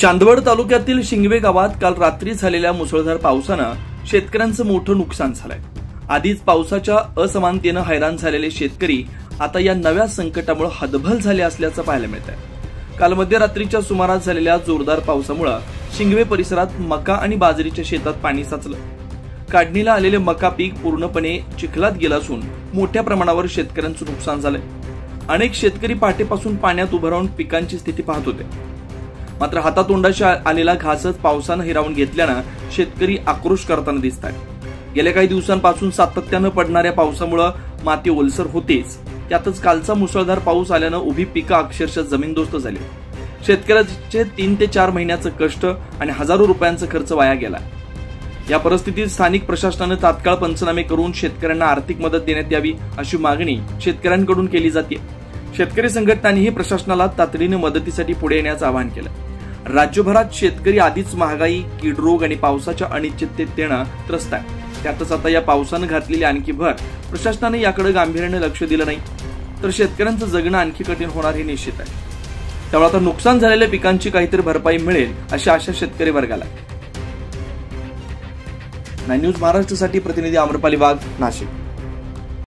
चांदवड तालुक्यातील शिंगवे गावात काल रात्री झालेल्या मुसळधार पावसानं शेतकऱ्यांचं मोठं नुकसान झालंय। आधीच पावसाच्या असमानतेनं हैराण झालेले शेतकरी आता या नव्या संकटामुळे हतबल झाले असल्याचं पाहायला मिळतंय। काल मध्यरात्रीच्या सुमारास झालेल्या जोरदार पावसामुळे शिंगवे परिसरात मका आणि बाजरीच्या शेतात पाणी साचलं। काढणीला आलेले मका पीक पूर्णपणे चिखलात गेलं असून मोठ्या प्रमाणावर शेतकऱ्यांचं नुकसान झालंय। अनेक शेतकरी पहाटेपासून पाण्यात उभं राहून पिकांची स्थिती पाहत होते, मात्र हातातोंडाशी आलेला घासच पावसानं हिरावून घेतल्यानं शेतकरी आक्रोश करताना दिसत आहेत। गेल्या काही दिवसांपासून सातत्यानं पडणाऱ्या पावसामुळे माती ओलसर होतेच, त्यातच कालचा मुसळधार पाऊस आल्यानं उभी पिकं अक्षरशः जमीनदोस्त झाली। शेतकऱ्याचे 3 ते 4 महिन्याचं कष्ट आणि हजारो रुपयांचा खर्च वाया गेला। या परिस्थितीत स्थानिक प्रशासनानं तात्काळ पंचनामे करून शेतकऱ्यांना आर्थिक मदत देण्यात यावी अशी मागणी शेतकऱ्यांकडून केली जाते। शेतकरी संघटनांनीही प्रशासनाला तातडीने मदतीसाठी पुढे येण्याचं आवाहन केलं। राज्यभरात शेतकरी आधीच महागाई, कीड रोग आणि पावसाच्या अनिश्चिततेनं त्रस्त आहे, त्यातच आता या पावसानं घातलेली आणखी भर प्रशासनाने याकडे गांभीर्याने लक्ष दिलं नाही तर शेतकऱ्यांचं जगणं आणखी कठीण होणार हे निश्चित आहे। त्यामुळे आता नुकसान झालेल्या पिकांची काहीतरी भरपाई मिळेल अशी आशा शेतकरी वर्गाला आहे। 9 न्यूज महाराष्ट्रासाठी प्रतिनिधी आम्रपाली वाघ, नाशिक।